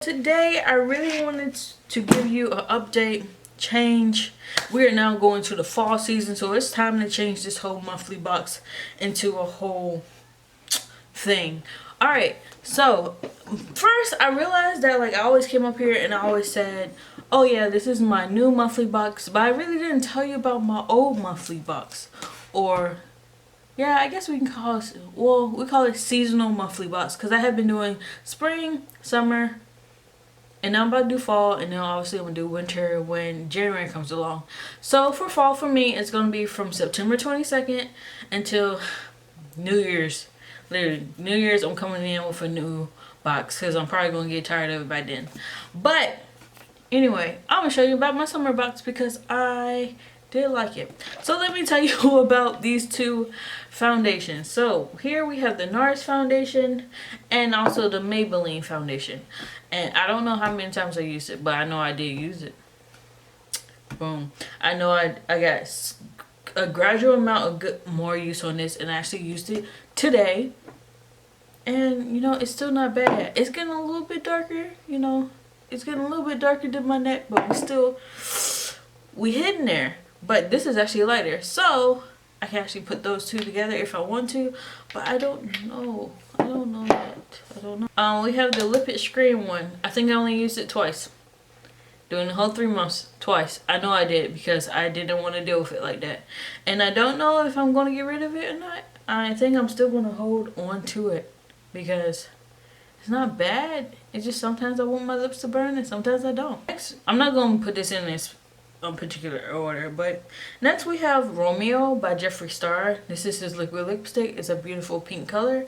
Today I really wanted to give you an update change. We are now going to the fall season, so it's time to change this whole monthly box into a whole thing. Alright, so first I realized that I always came up here and I always said, oh yeah, this is my new monthly box, but I really didn't tell you about my old monthly box. Or yeah, I guess we can call it, well, we call it seasonal monthly box, because I have been doing spring, summer, and now I'm about to do fall, and then obviously I'm going to do winter when January comes along. So for fall for me, it's going to be from September 22nd until New Year's. Literally, New Year's I'm coming in with a new box because I'm probably going to get tired of it by then. But anyway, I'm going to show you about my summer box because I did like it. So let me tell you about these two foundations. So here we have the NARS foundation and also the Maybelline foundation. And I don't know how many times I used it, but I know I did use it. Boom. I know I got a gradual amount of more use on this, and I actually used it today. And, you know, it's still not bad. It's getting a little bit darker, you know. It's getting a little bit darker than my neck, but we hitting there. But this is actually lighter. So, I can actually put those two together if I want to, but I don't know. I don't know yet. I don't know. We have the Lip It Scream one. I think I only used it twice. During the whole 3 months. Twice. I know I did because I didn't want to deal with it like that. And I don't know if I'm going to get rid of it or not. I think I'm still going to hold on to it because it's not bad. It's just sometimes I want my lips to burn and sometimes I don't. Next, I'm not going to put this in this particular order, but next we have Romeo by Jeffree Star. This is his liquid lipstick. It's a beautiful pink color.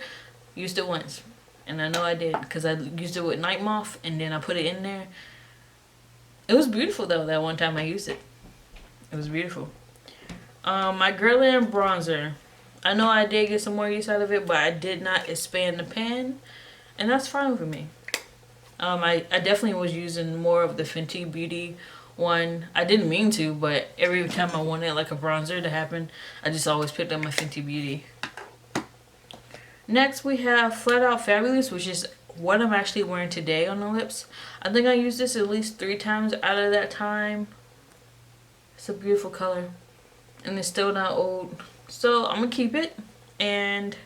Used it once, and I know I did because I used it with Night Moth, and then I put it in there. It was beautiful though. That one time I used it, it was beautiful. My Guerlain bronzer. I know I did get some more use out of it, but I did not expand the pan, and that's fine with me. I definitely was using more of the Fenty Beauty one. I didn't mean to, but every time I wanted like a bronzer to happen, I just always picked up my Fenty Beauty. Next we have Flat Out Fabulous, which is what I'm actually wearing today on the lips. I think I used this at least 3 times out of that time. It's a beautiful color and it's still not old, so I'm gonna keep it and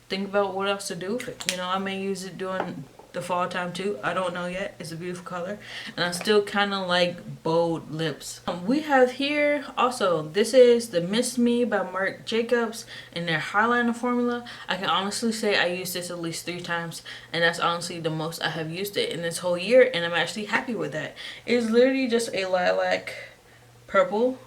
think about what else to do with it. You know, I may use it during the fall time too. I don't know yet. It's a beautiful color and I still kind of like bold lips. We have here also, this is the Miss Me by Marc Jacobs in their highlighter formula. I can honestly say I used this at least 3 times, and that's honestly the most I have used it in this whole year, and I'm actually happy with that. It's literally just a lilac purple,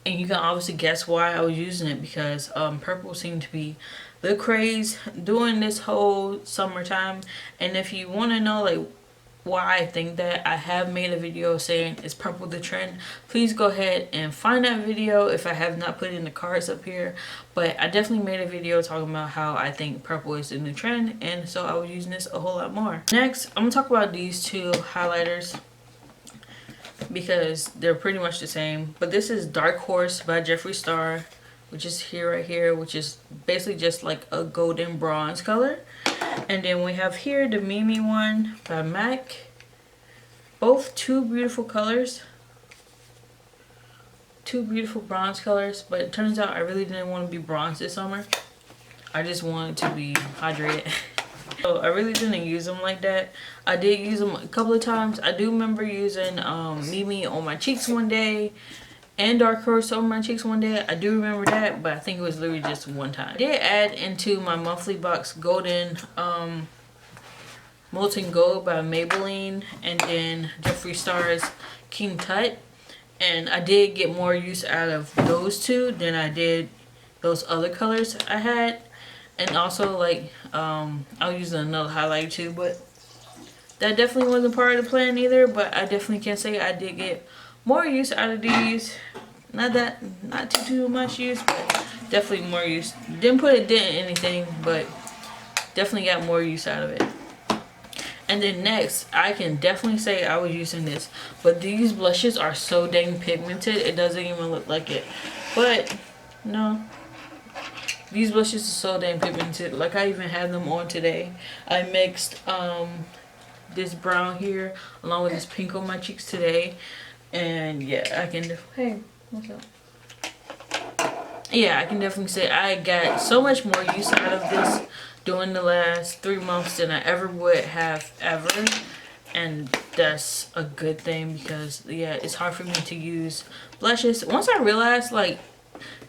and you can obviously guess why I was using it because purple seemed to be the craze during this whole summertime. And if you want to know like why I think that, I have made a video saying is purple the trend. Please go ahead and find that video if I have not put it in the cards up here. But I definitely made a video talking about how I think purple is the new trend, and so I was using this a whole lot more. Next, I'm gonna talk about these two highlighters because they're pretty much the same. But this is Dark Horse by Jeffree Star, which is here, right here, which is basically just like a golden bronze color. And then we have here the Mimi one by MAC. Both 2 beautiful colors. 2 beautiful bronze colors, but it turns out I really didn't want to be bronze this summer. I just wanted to be hydrated. So I really didn't use them like that. I did use them a couple of times. I do remember using Mimi on my cheeks one day and Dark Horse on my cheeks one day. I do remember that, but I think it was literally just one time. I did add into my monthly box Golden Molten Gold by Maybelline, and then Jeffree Star's King Tut. And I did get more use out of those two than I did those other colors I had. And also like I was using another highlighter too, but that definitely wasn't part of the plan either. But I definitely can say I did get more use out of these. Not too much use, but definitely more use. Didn't put a dent in anything, but definitely got more use out of it. And then next, I can definitely say I was using this, but these blushes are so dang pigmented, it doesn't even look like it. But no, These blushes are so damn pigmented. Like, I even have them on today. I mixed this brown here along with this pink on my cheeks today. And yeah, I can hey, what's up? Yeah, I can definitely say I got so much more use out of this during the last 3 months than I ever would have ever. And that's a good thing because yeah, it's hard for me to use blushes. Once I realized, like,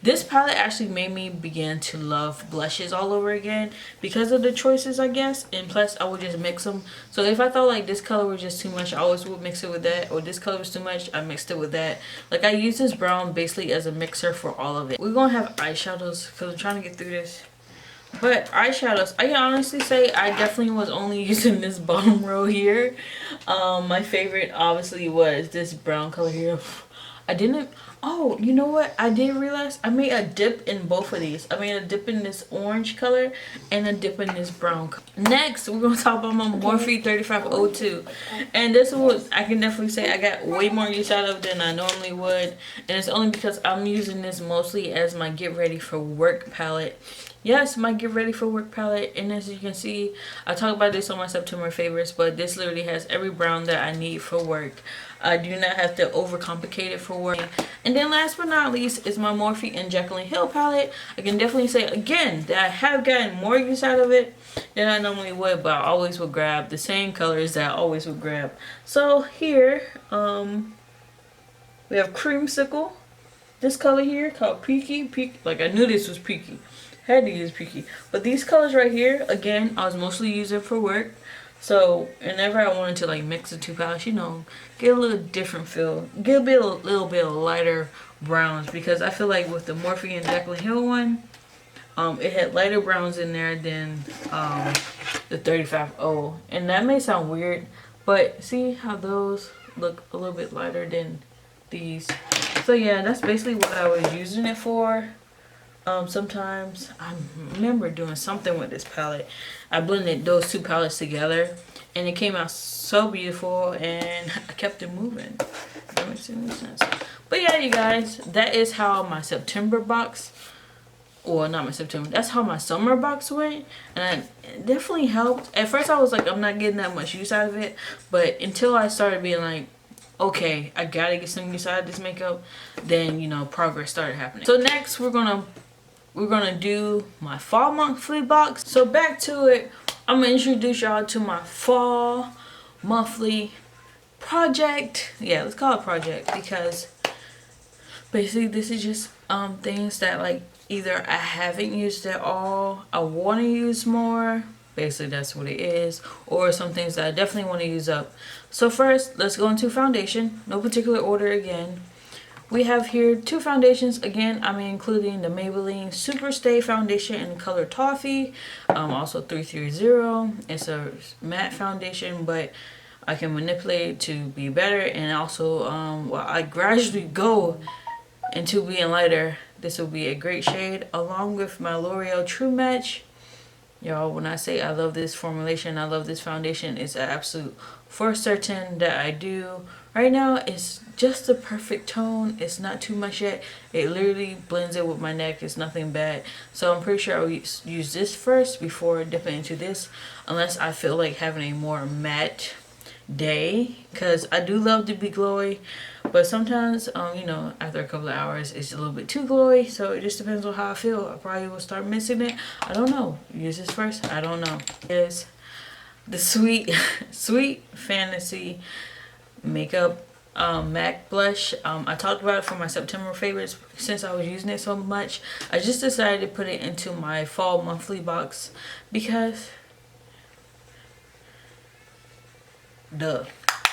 this palette actually made me begin to love blushes all over again because of the choices, I guess. And plus, I would just mix them. So if I thought like this color was just too much, I always would mix it with that. Or this color was too much, I mixed it with that. Like, I use this brown basically as a mixer for all of it. We're gonna have eyeshadows because I'm trying to get through this. But eyeshadows, I can honestly say I definitely was only using this bottom row here. My favorite obviously was this brown color here. I didn't, oh, you know what? I did realize I made a dip in both of these. I made a dip in this orange color and a dip in this brown color. Next, we're going to talk about my Morphe 3502. And this was, I can definitely say I got way more use out of than I normally would. And it's only because I'm using this mostly as my get ready for work palette. Yes, my get ready for work palette. And as you can see, I talk about this on my September favorites, but this literally has every brown that I need for work. I do not have to overcomplicate it for work. And then last but not least is my Morphe and Jekyll and Hill palette. I can definitely say again that I have gotten more use out of it than I normally would, but I always would grab the same colors that I always would grab. So here, we have Creamsicle. This color here called Peaky. Like, I knew this was Peaky. Had to use Peaky. But these colors right here, again, I was mostly using for work. So whenever I wanted to like mix the two palettes, you know, get a little different feel, get a little bit of lighter browns, because I feel like with the Morphe and Jekyll and Hill one, it had lighter browns in there than the 35O, and that may sound weird, but see how those look a little bit lighter than these. So yeah, that's basically what I was using it for. Sometimes I remember doing something with this palette. I blended those two palettes together and it came out so beautiful, and I kept it moving. That makes any sense. But yeah, you guys, that is how my September box, or not my September, that's how my summer box went. And it definitely helped. At first I was like, I'm not getting that much use out of it, but until I started being like, okay, I gotta get some use out of this makeup, then, you know, progress started happening. So next we're gonna do my fall monthly box. So back to it, I'm gonna introduce y'all to my fall monthly project. Yeah, let's call it project, because basically this is just things that like either I haven't used at all, I want to use more, basically that's what it is, or some things that I definitely want to use up. So first, let's go into foundation, no particular order again. We have here two foundations. Again, I'm including the Maybelline Super Stay Foundation in the color Toffee. Also 330. It's a matte foundation, but I can manipulate it to be better. And also, while I gradually go into being lighter, this will be a great shade. Along with my L'Oreal True Match. Y'all, when I say I love this formulation, I love this foundation, it's an absolute for certain that I do. Right now, it's just the perfect tone. It's not too much yet. It literally blends it with my neck. It's nothing bad. So I'm pretty sure I'll use this first before dipping into this, unless I feel like having a more matte day, because I do love to be glowy, but sometimes you know, after a couple of hours it's a little bit too glowy. So it just depends on how I feel. I probably will start missing it. I don't know. Use this first. I don't know. Is the sweet fantasy makeup MAC blush. I talked about it for my September favorites. Since I was using it so much, I just decided to put it into my fall monthly box because duh,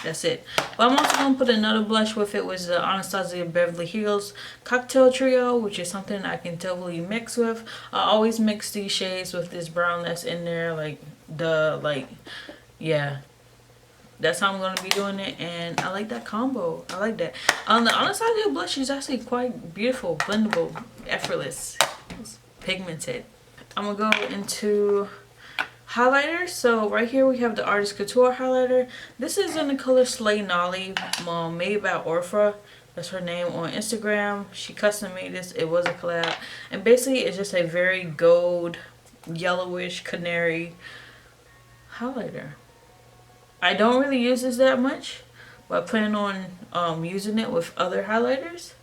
that's it. But I'm also gonna put another blush with it, which is the Anastasia Beverly Hills Cocktail Trio, which is something I can totally mix with. I always mix these shades with this brown that's in there, like yeah, that's how I'm gonna be doing it, and I like that combo. I like that. The Anastasia blush is actually quite beautiful, blendable, effortless, it's pigmented. I'm gonna go into highlighter. So right here we have the Artist Couture highlighter. This is in the color Slay Nolly, made by Orpha. That's her name on Instagram. She custom made this. It was a collab. And basically it's just a very gold, yellowish, canary highlighter. I don't really use this that much, but I plan on using it with other highlighters.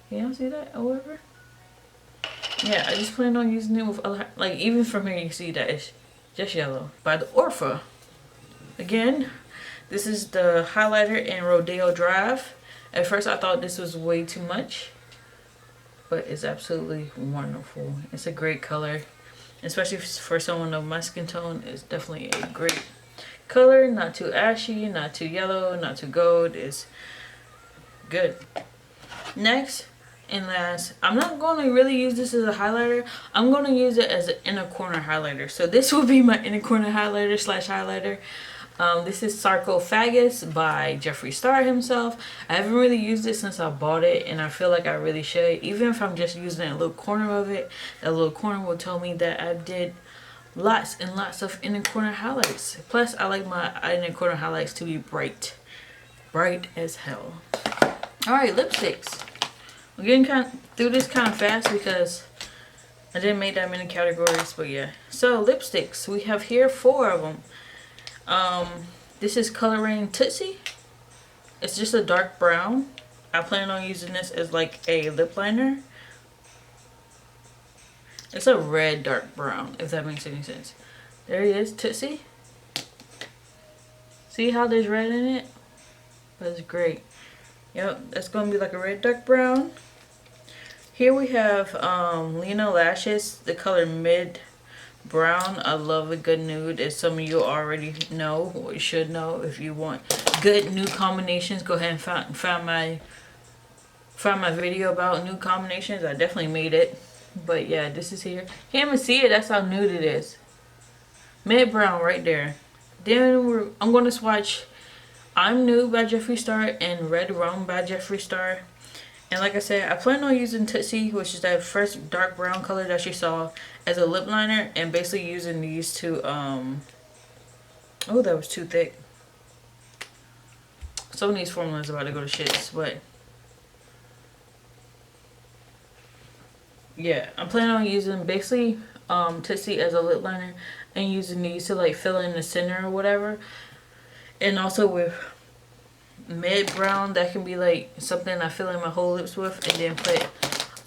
Can y'all see that or whatever? Yeah, I just plan on using it with other, like even from here you see that it's just yellow. By the Orpha. Again, this is the highlighter in Rodeo Drive. At first I thought this was way too much, but it's absolutely wonderful. It's a great color, especially for someone of my skin tone. It's definitely a great color. Not too ashy, not too yellow, not too gold. It's good. Next and last, I'm not going to really use this as a highlighter. I'm going to use it as an inner corner highlighter. So this will be my inner corner highlighter slash highlighter. This is Sarcophagus by Jeffree Star himself. I haven't really used it since I bought it, and I feel like I really should. Even if I'm just using a little corner of it, that little corner will tell me that I did lots and lots of inner corner highlights. Plus, I like my inner corner highlights to be bright. Bright as hell. Alright, lipsticks. I'm getting through this kind of fast because I didn't make that many categories, but yeah. So, lipsticks. We have here 4 of them. This is Coloring Tootsie. It's just a dark brown. I plan on using this as like a lip liner. It's a red dark brown, if that makes any sense. There it is, Tootsie. See how there's red in it? That's great. Yep, that's gonna be like a red dark brown. Here we have Lena Lashes, the color Mid Brown. I love a good nude, as some of you already know or you should know. If you want good nude combinations, go ahead and find my video about nude combinations. I definitely made it. But yeah, this is here. Can't even see it, that's how nude it is. Mid brown right there. Then I'm gonna swatch I'm Nude by Jeffree Star and Red Rum by Jeffree Star. And like I said, I plan on using Tootsie, which is that first dark brown color that you saw, as a lip liner, and basically using these to oh, that was too thick. Some of these formulas are about to go to shits, but yeah, I'm planning on using basically Tootsie as a lip liner and using these to like fill in the center or whatever. And also with Mid Brown, that can be like something I fill in my whole lips with, and then put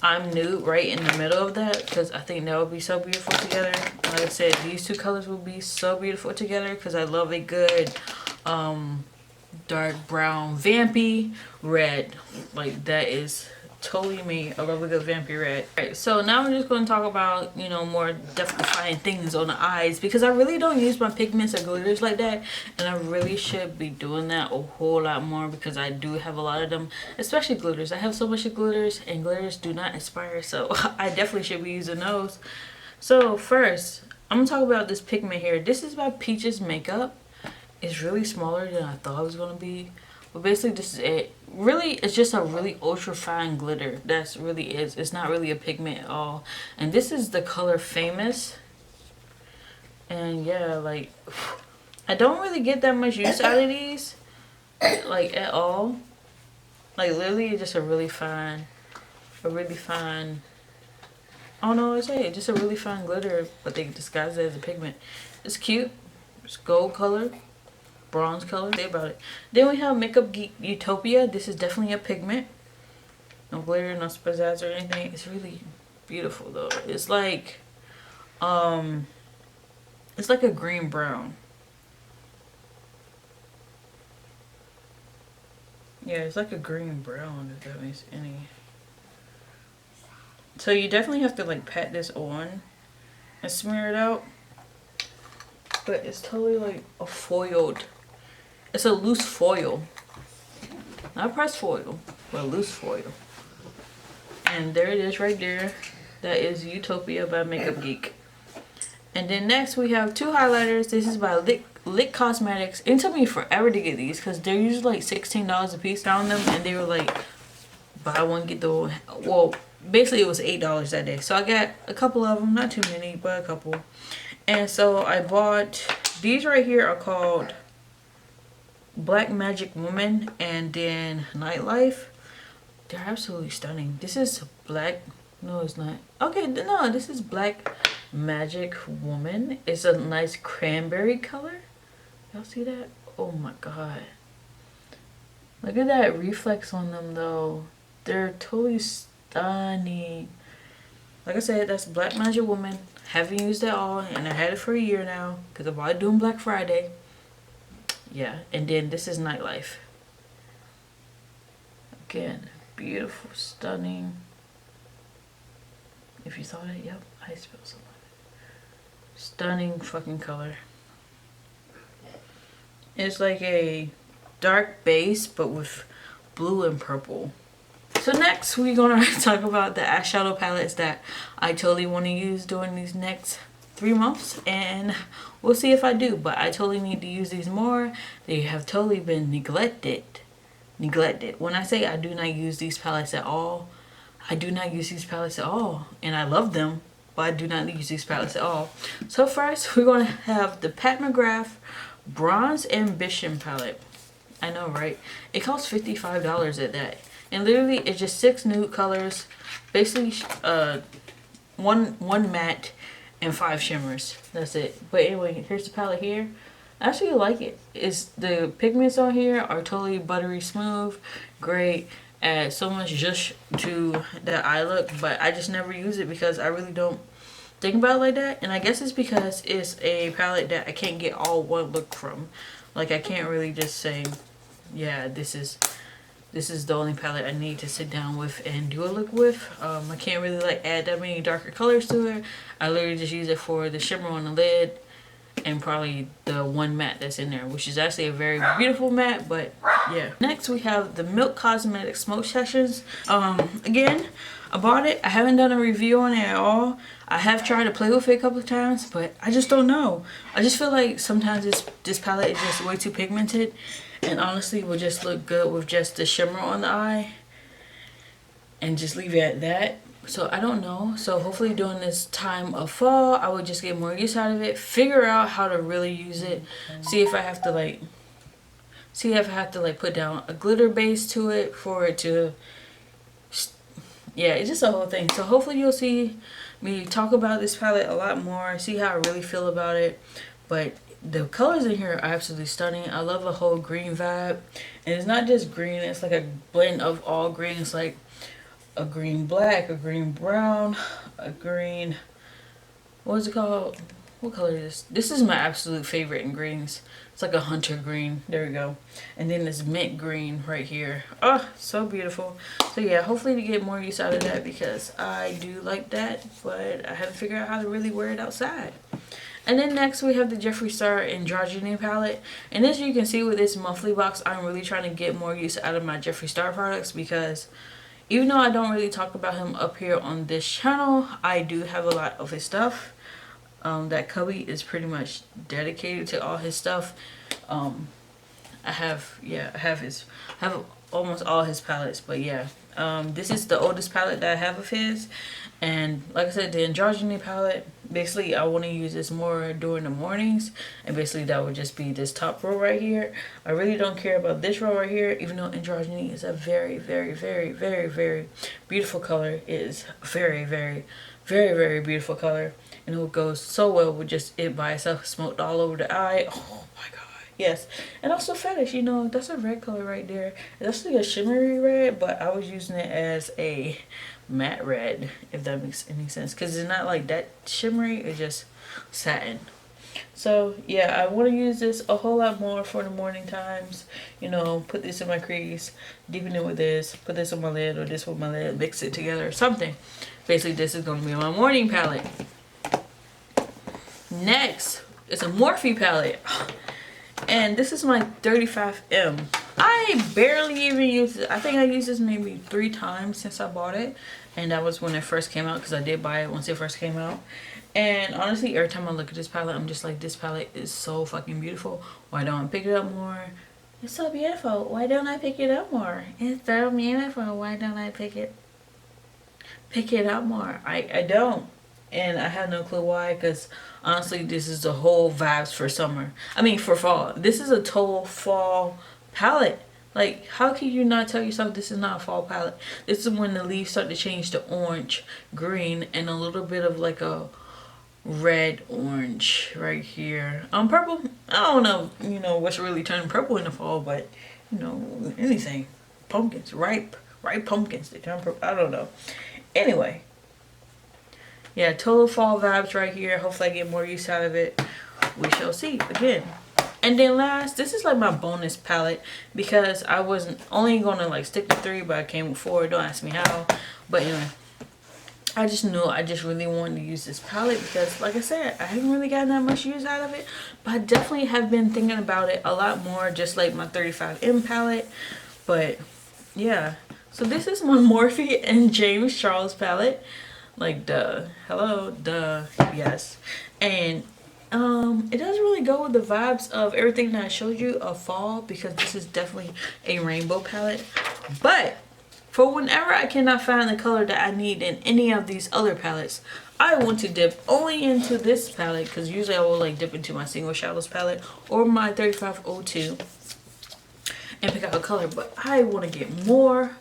I'm Nude right in the middle of that, because I think that would be so beautiful together. Like I said, these 2 colors will be so beautiful together because I love a good dark brown vampy red. Like, that is totally me. I love a good vampy red. Alright, so now we're just going to talk about, you know, more definifying things on the eyes, because I really don't use my pigments or glitters like that, and I really should be doing that a whole lot more because I do have a lot of them, especially glitters. I have so much of glitters, and glitters do not expire, so I definitely should be using those. So first, I'm going to talk about this pigment here. This is by Peaches Makeup. It's really smaller than I thought it was going to be. But basically this is it. Really, it's just a really ultra fine glitter. That's really is. It's not really a pigment at all. And this is the color Famous. And yeah, like, I don't really get that much use out of these, like, at all. Like, literally, it's just a really fine, I don't know what to say. Just a really fine glitter, but they disguise it as a pigment. It's cute. It's gold color. Bronze color. Say about it. Then we have Makeup Geek Utopia. This is definitely a pigment. No glitter, no pizzazz or anything. It's really beautiful though. It's like a green brown. Yeah, it's like a green brown, if that makes any. So you definitely have to like pat this on and smear it out. But it's totally like a foiled. It's a loose foil. Not pressed foil, but a loose foil. And there it is right there. That is Utopia by Makeup Geek. And then next we have 2 highlighters. This is by Lit Cosmetics. It took me forever to get these because they're usually like $16 a piece. Found them and they were like buy one get the one. Well, basically it was $8 that day. So I got a couple of them, not too many, but a couple. And so I bought these right here. Are called Black Magic Woman and then Nightlife. They're absolutely stunning. This is black. No, it's not. Okay, no, this is Black Magic Woman. It's a nice cranberry color. Y'all see that? Oh my god. Look at that reflex on them though. They're totally stunning. Like I said, that's Black Magic Woman. Haven't used it all, and I had it for a year now because I'm about doing Black Friday. Yeah, and then this is Nightlife. Again, beautiful, stunning. If you saw that, yep, I spilled some on it. Stunning fucking color. It's like a dark base, but with blue and purple. So next, we're gonna talk about the eyeshadow palettes that I totally want to use during these next 3 months, and we'll see if I do. But I totally need to use these more. They have totally been neglected. When I say I do not use these palettes at all, I do not use these palettes at all, and I love them, but I do not use these palettes at all. So first, we're gonna have the Pat McGrath Bronze Ambition palette. I know, right? It costs $55 at that. And literally, it's just 6 nude colors, basically one matte and 5 shimmers. That's it. But anyway, here's the palette here. I actually like it. It's the pigments on here are totally buttery smooth, great. Add so much zhuzh to the eye look, but I just never use it because I really don't think about it like that. And I guess it's because it's a palette that I can't get all one look from. Like, I can't really just say, yeah, this is the only palette I need to sit down with and do a look with. I can't really like add that many darker colors to it. I literally just use it for the shimmer on the lid and probably the one matte that's in there, which is actually a very beautiful matte. But yeah. Next we have the Milk Cosmetics Smoke Sessions. Again, I bought it. I haven't done a review on it at all. I have tried to play with it a couple of times, but I just don't know. I just feel like sometimes this palette is just way too pigmented. And honestly, will just look good with just the shimmer on the eye. And just leave it at that. So I don't know. So hopefully during this time of fall, I will just get more use out of it. Figure out how to really use it. See if I have to like put down a glitter base to it for it to... Yeah, it's just a whole thing. So hopefully you'll see me talk about this palette a lot more. See how I really feel about it. But the colors in here are absolutely stunning. I love a whole green vibe. And it's not just green. It's like a blend of all greens. Like a green black, a green brown, a green... What is it called? What color is this? This is my absolute favorite in greens. It's like a hunter green. There we go. And then this mint green right here. Oh, so beautiful. So yeah, hopefully to get more use out of that because I do like that. But I haven't figured out how to really wear it outside. And then next we have the Jeffree Star Androgyny palette. And as you can see with this monthly box, I'm really trying to get more use out of my Jeffree Star products because even though I don't really talk about him up here on this channel, I do have a lot of his stuff. That cubby is pretty much dedicated to all his stuff. I have almost all his palettes, but yeah. This is the oldest palette that I have of his. And like I said, the Androgyny palette, basically I want to use this more during the mornings. And basically that would just be this top row right here. I really don't care about this row right here, even though Androgyny is a very, very, very, very, very beautiful color. It is very, very, very, very beautiful color. And it goes so well with just it by itself, smoked all over the eye. Oh my god. Yes. And also Fetish, you know, that's a red color right there. It's actually a shimmery red, but I was using it as a matte red, if that makes any sense. Because it's not like that shimmery, it's just satin. So yeah, I want to use this a whole lot more for the morning times. You know, put this in my crease, deepen it with this, put this on my lid or this with my lid, mix it together or something. Basically, this is going to be my morning palette. Next, it's a Morphe palette. And this is my 35M. I barely even use it. I think I used this maybe 3 times since I bought it. And that was when it first came out because I did buy it once it first came out. And honestly, every time I look at this palette, I'm just like, this palette is so fucking beautiful. Why don't I pick it up more? It's so beautiful. Why don't I pick it up more? It's so beautiful. Why don't I pick it up more? I don't. And I have no clue why, because honestly, this is the whole vibes for summer. I mean, for fall. This is a total fall palette. Like, how can you not tell yourself this is not a fall palette? This is when the leaves start to change to orange, green, and a little bit of like a red orange right here. Purple, I don't know, what's really turning purple in the fall, but anything. Pumpkins, ripe pumpkins, they turn purple. I don't know. Anyway, yeah, total fall vibes right here. Hopefully I get more use out of it. We shall see again. And then last, this is like my bonus palette because I wasn't only gonna like stick to 3, but I came with 4. Don't ask me how. But anyway, I just knew I just really wanted to use this palette because, like I said, I haven't really gotten that much use out of it. But I definitely have been thinking about it a lot more, just like my 35M palette. But yeah, so this is my Morphe and James Charles palette. Like, duh. Hello, duh. Yes. And it doesn't really go with the vibes of everything that I showed you of fall because this is definitely a rainbow palette. But for whenever I cannot find the color that I need in any of these other palettes, I want to dip only into this palette because usually I will like dip into my single shadows palette or my 3502 and pick out a color. But I want to get more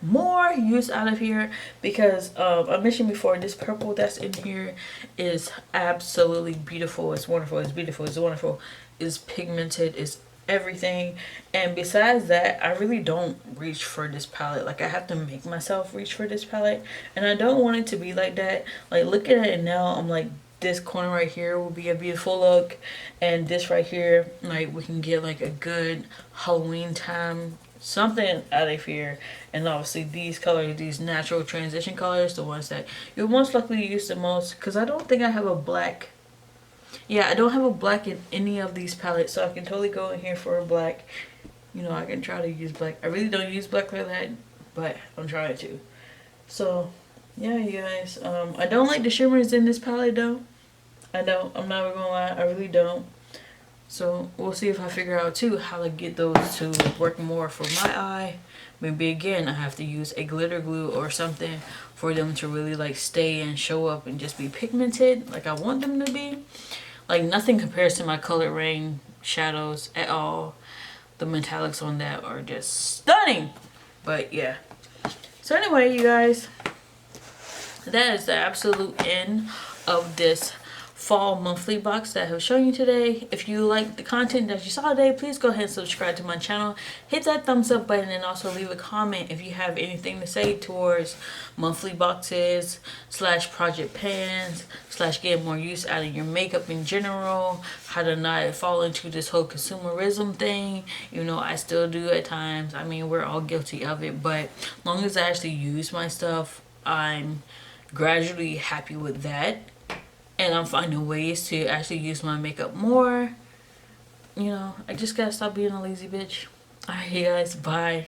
use out of here because I mentioned before, this purple that's in here is absolutely beautiful. It's wonderful. It's beautiful. It's wonderful. It's pigmented. It's everything. And besides that, I really don't reach for this palette. Like, I have to make myself reach for this palette, and I don't want it to be like that. Like, looking at it now, I'm like, this corner right here will be a beautiful look, and this right here, like, we can get like a good Halloween time something out of here. And obviously these colors, these natural transition colors, the ones that you'll most likely use the most, because I don't think I have a black. Yeah, I don't have a black in any of these palettes, so I can totally go in here for a black. I can try to use black. I really don't use black like that, but I'm trying to. So yeah, you guys, I don't like the shimmers in this palette though. I don't. I'm not gonna lie, I really don't. So we'll see if I figure out too how to get those to work more for my eye. Maybe again I have to use a glitter glue or something for them to really like stay and show up and just be pigmented like I want them to be. Like, nothing compares to my Color Rain shadows at all. The metallics on that are just stunning. But yeah. So anyway, you guys, that is the absolute end of this fall monthly box that I have shown you today. If you like the content that you saw today, please go ahead and subscribe to my channel. Hit that thumbs up button and also leave a comment if you have anything to say towards monthly boxes / project pans / getting more use out of your makeup in general, how to not fall into this whole consumerism thing. I still do at times. I mean, we're all guilty of it, but as long as I actually use my stuff, I'm gradually happy with that. And I'm finding ways to actually use my makeup more. I just gotta stop being a lazy bitch. Alright, you guys, bye.